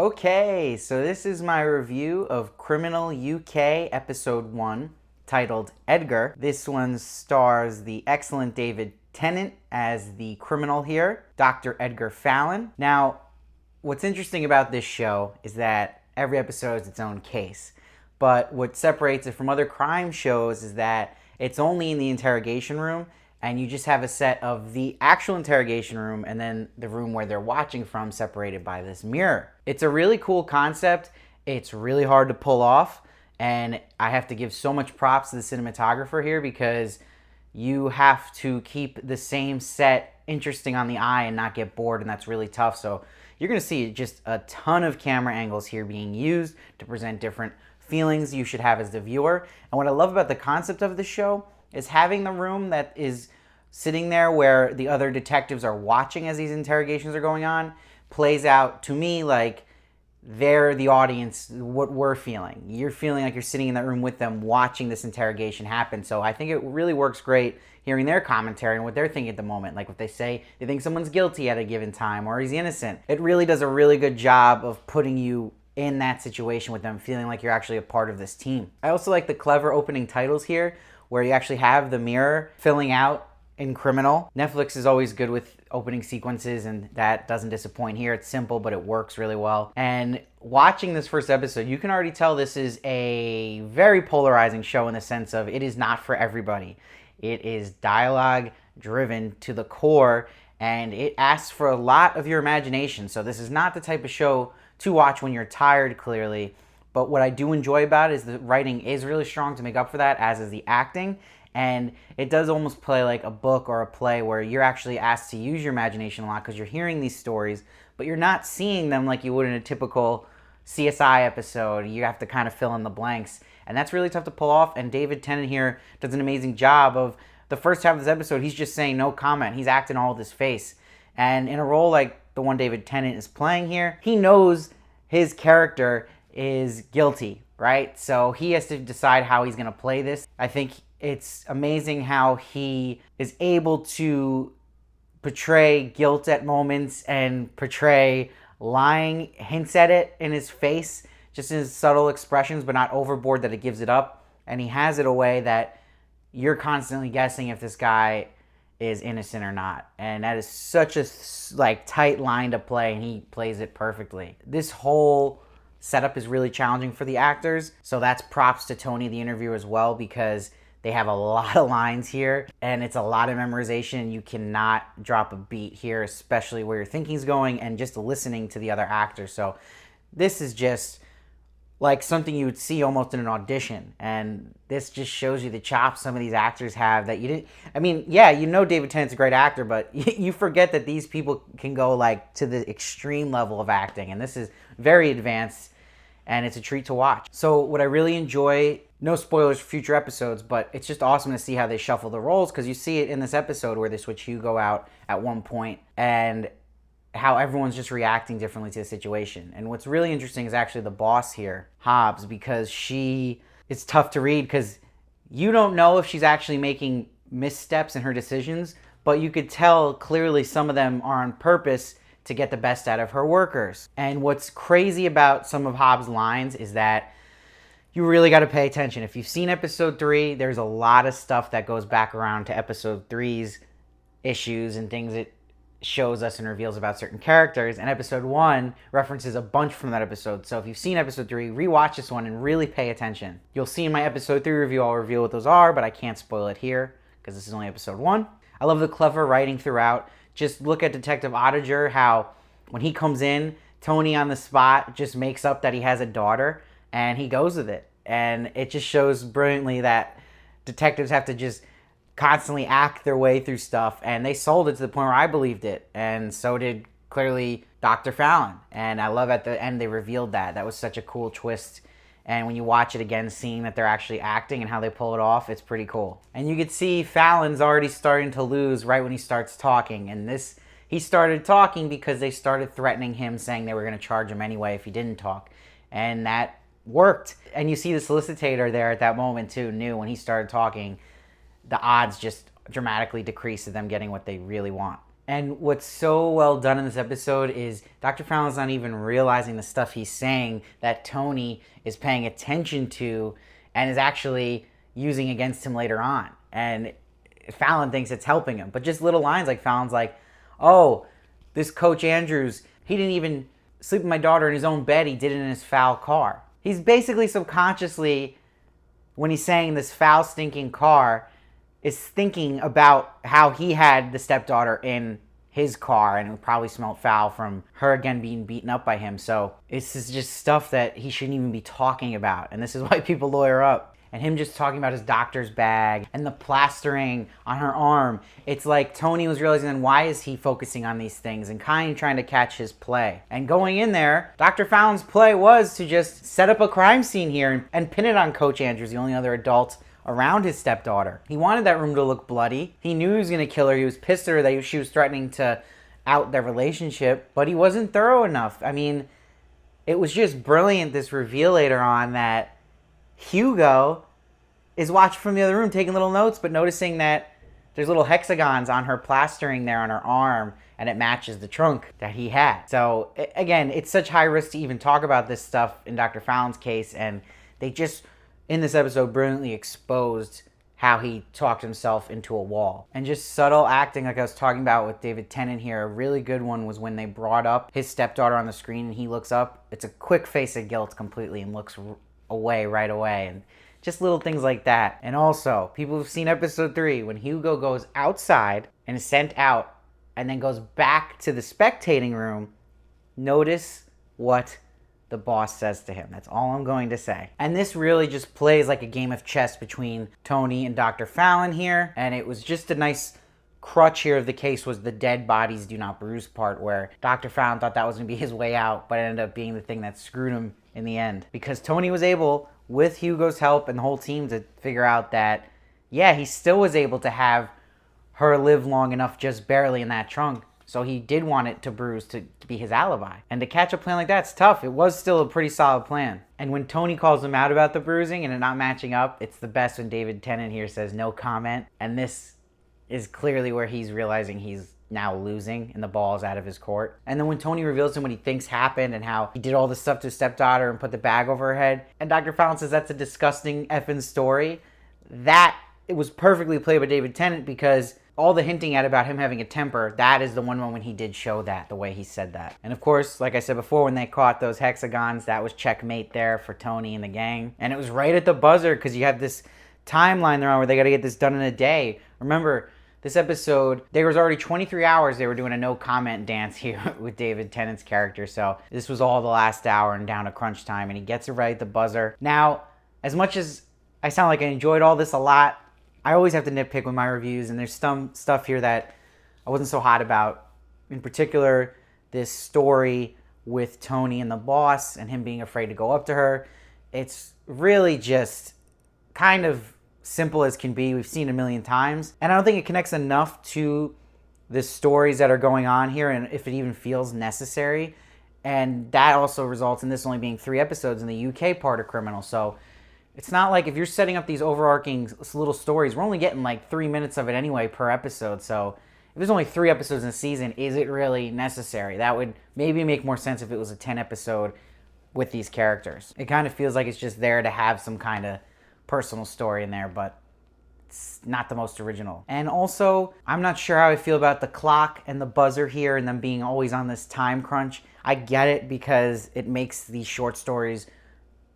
Okay, so this is my review of Criminal UK Episode 1, titled Edgar. This one stars the excellent David Tennant as the criminal here, Dr. Edgar Fallon. Now, what's interesting about this show is that every episode is its own case. But what separates it from other crime shows is that it's only in the interrogation room, and you just have a set of the actual interrogation room and then the room where they're watching from separated by this mirror. It's a really cool concept. It's really hard to pull off, and I have to give so much props to the cinematographer here because you have to keep the same set interesting on the eye and not get bored, and that's really tough. So you're going to see just a ton of camera angles here being used to present different feelings you should have as the viewer. And what I love about the concept of the show is having the room that is sitting there where the other detectives are watching as these interrogations are going on plays out to me like they're the audience, what we're feeling. You're feeling like you're sitting in that room with them watching this interrogation happen. So I think it really works great hearing their commentary and what they're thinking at the moment. Like if they say they think someone's guilty at a given time or he's innocent. It really does a really good job of putting you in that situation with them, feeling like you're actually a part of this team. I also like the clever opening titles here where you actually have the mirror filling out in Criminal. Netflix is always good with opening sequences, and that doesn't disappoint here. It's simple, but it works really well. And watching this first episode, you can already tell this is a very polarizing show in the sense of it is not for everybody. It is dialogue driven to the core, and it asks for a lot of your imagination. So this is not the type of show to watch when you're tired, clearly. But what I do enjoy about it is the writing is really strong to make up for that, as is the acting. And it does almost play like a book or a play where you're actually asked to use your imagination a lot because you're hearing these stories, but you're not seeing them like you would in a typical CSI episode. You have to kind of fill in the blanks. And that's really tough to pull off. And David Tennant here does an amazing job of the first half of this episode, he's just saying no comment. He's acting all with his face. And in a role like the one David Tennant is playing here, he knows his character is guilty, right? So he has to decide how he's going to play this. I think it's amazing how he is able to portray guilt at moments and portray lying hints at it in his face, just in his subtle expressions, but not overboard that it gives it up. And he has it a way that you're constantly guessing if this guy is innocent or not. And that is such a tight line to play, and he plays it perfectly. This whole setup is really challenging for the actors, so that's props to Tony, the interviewer, as well, because they have a lot of lines here, and it's a lot of memorization. You cannot drop a beat here, especially where your thinking's going and just listening to the other actors. So this is just like something you would see almost in an audition, and this just shows you the chops some of these actors have that you didn't. I mean, yeah, you know David Tennant's a great actor, but you forget that these people can go like to the extreme level of acting, and this is very advanced, and it's a treat to watch. So what I really enjoy, no spoilers for future episodes, but it's just awesome to see how they shuffle the roles, because you see it in this episode where they switch Hugo out at one point, and how everyone's just reacting differently to the situation. And what's really interesting is actually the boss here, Hobbs, because it's tough to read because you don't know if she's actually making missteps in her decisions, but you could tell clearly some of them are on purpose to get the best out of her workers. And what's crazy about some of Hobbs' lines is that you really got to pay attention. If you've seen episode 3, there's a lot of stuff that goes back around to episode 3's issues and things it shows us and reveals about certain characters, and episode 1 references a bunch from that episode. So if you've seen episode 3, rewatch this one and really pay attention. You'll see in my episode 3 review, I'll reveal what those are, but I can't spoil it here because this is only episode 1. I love the clever writing throughout. Just look at Detective Ottiger, how when he comes in, Tony on the spot just makes up that he has a daughter and he goes with it. And it just shows brilliantly that detectives have to just constantly act their way through stuff, and they sold it to the point where I believed it, and so did clearly Dr. Fallon. And I love at the end they revealed that. That was such a cool twist, and when you watch it again, seeing that they're actually acting and how they pull it off, it's pretty cool. And you could see Fallon's already starting to lose right when he starts talking, and he started talking because they started threatening him, saying they were going to charge him anyway if he didn't talk, and that worked. And you see the solicitor there at that moment too, knew when he started talking, the odds just dramatically decrease of them getting what they really want. And what's so well done in this episode is Dr. Fallon's not even realizing the stuff he's saying that Tony is paying attention to and is actually using against him later on. And Fallon thinks it's helping him. But just little lines like Fallon's like, oh, this Coach Andrews, he didn't even sleep with my daughter in his own bed. He did it in his foul car. He's basically subconsciously, when he's saying this foul, stinking car, is thinking about how he had the stepdaughter in his car and it probably smelled foul from her again being beaten up by him. So this is just stuff that he shouldn't even be talking about. And this is why people lawyer up. And him just talking about his doctor's bag and the plastering on her arm. It's like Tony was realizing, then why is he focusing on these things and kind of trying to catch his play. And going in there, Dr. Fallon's play was to just set up a crime scene here and pin it on Coach Andrews, the only other adult around his stepdaughter. He wanted that room to look bloody. He knew he was going to kill her. He was pissed at her that she was threatening to out their relationship, but he wasn't thorough enough. I mean, it was just brilliant, this reveal later on that Hugo is watching from the other room taking little notes, but noticing that there's little hexagons on her plastering there on her arm, and it matches the trunk that he had. So again, it's such high risk to even talk about this stuff in Dr. Fallon's case, and they just, in this episode, brilliantly exposed how he talked himself into a wall. And just subtle acting, like I was talking about with David Tennant here, a really good one was when they brought up his stepdaughter on the screen and he looks up. It's a quick face of guilt completely and looks away right away. And just little things like that. And also, people who've seen episode 3, when Hugo goes outside and is sent out and then goes back to the spectating room, notice what the boss says to him. That's all I'm going to say. And this really just plays like a game of chess between Tony and Dr. Fallon here. And it was just a nice crutch here of the case was the dead bodies do not bruise part, where Dr. Fallon thought that was going to be his way out, but it ended up being the thing that screwed him in the end. Because Tony was able, with Hugo's help and the whole team, to figure out that, yeah, he still was able to have her live long enough just barely in that trunk. So he did want it to bruise to be his alibi. And to catch a plan like that's tough. It was still a pretty solid plan. And when Tony calls him out about the bruising and it not matching up, it's the best when David Tennant here says no comment. And this is clearly where he's realizing he's now losing and the ball's out of his court. And then when Tony reveals to him what he thinks happened and how he did all this stuff to his stepdaughter and put the bag over her head, and Dr. Fallon says that's a disgusting effing story, that it was perfectly played by David Tennant, because all the hinting at about him having a temper, that is the one moment he did show that, the way he said that. And of course, like I said before, when they caught those hexagons, that was checkmate there for Tony and the gang. And it was right at the buzzer, because you have this timeline they're on where they got to get this done in a day. Remember, this episode, there was already 23 hours they were doing a no comment dance here with David Tennant's character. So this was all the last hour and down to crunch time, and he gets it right at the buzzer. Now, as much as I sound like I enjoyed all this a lot, I always have to nitpick with my reviews, and there's some stuff here that I wasn't so hot about. In particular, this story with Tony and the boss and him being afraid to go up to her. It's really just kind of simple as can be. We've seen it a million times. And I don't think it connects enough to the stories that are going on here, and if it even feels necessary. And that also results in this only being 3 episodes in the UK part of Criminal. So it's not like, if you're setting up these overarching little stories, we're only getting like 3 minutes of it anyway per episode. So if there's only 3 episodes in a season, is it really necessary? That would maybe make more sense if it was a 10 episode with these characters. It kind of feels like it's just there to have some kind of personal story in there, but it's not the most original. And also, I'm not sure how I feel about the clock and the buzzer here and them being always on this time crunch. I get it, because it makes these short stories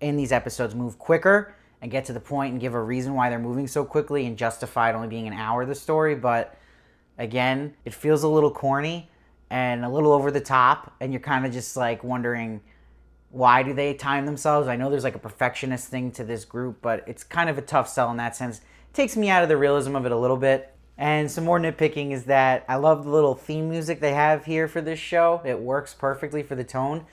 in these episodes move quicker and get to the point and give a reason why they're moving so quickly and justify it only being an hour of the story. But again, it feels a little corny and a little over the top, and you're kind of just like wondering, why do they time themselves? I know there's like a perfectionist thing to this group, but it's kind of a tough sell in that sense. It takes me out of the realism of it a little bit. And some more nitpicking is that I love the little theme music they have here for this show. It works perfectly for the tone,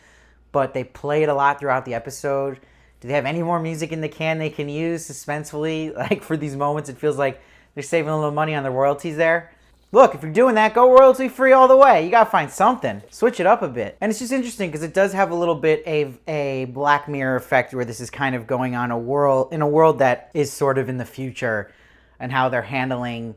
but they play it a lot throughout the episode. Do they have any more music in the can they can use suspensefully? Like, for these moments, it feels like they're saving a little money on the royalties there. Look, if you're doing that, go royalty free all the way. You gotta find something. Switch it up a bit. And it's just interesting because it does have a little bit of a Black Mirror effect, where this is kind of going on in a world that is sort of in the future, and how they're handling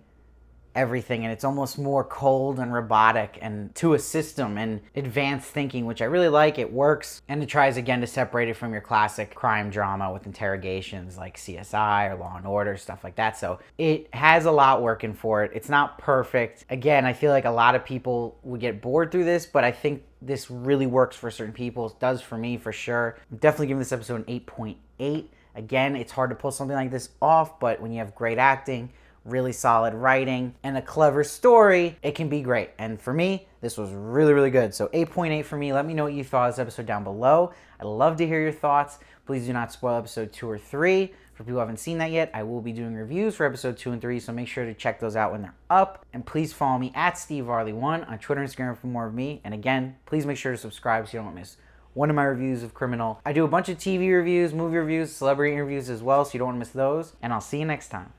everything, and it's almost more cold and robotic and to a system and advanced thinking, which I really like. It works, and it tries again to separate it from your classic crime drama with interrogations like CSI or Law and Order, stuff like that. So it has a lot working for it. It's not perfect. Again, I feel like a lot of people would get bored through this, but I think this really works for certain people. It does for me for sure. I'm definitely giving this episode an 8.8. Again, it's hard to pull something like this off, but when you have great acting, really solid writing, and a clever story, it can be great. And for me, this was really, really good. So 8.8 for me. Let me know what you thought of this episode down below. I'd love to hear your thoughts. Please do not spoil episode 2 or 3. For people who haven't seen that yet, I will be doing reviews for episode 2 and 3, so make sure to check those out when they're up. And please follow me at SteveVarley1 on Twitter and Instagram for more of me. And again, please make sure to subscribe so you don't miss one of my reviews of Criminal. I do a bunch of TV reviews, movie reviews, celebrity interviews as well, so you don't want to miss those. And I'll see you next time.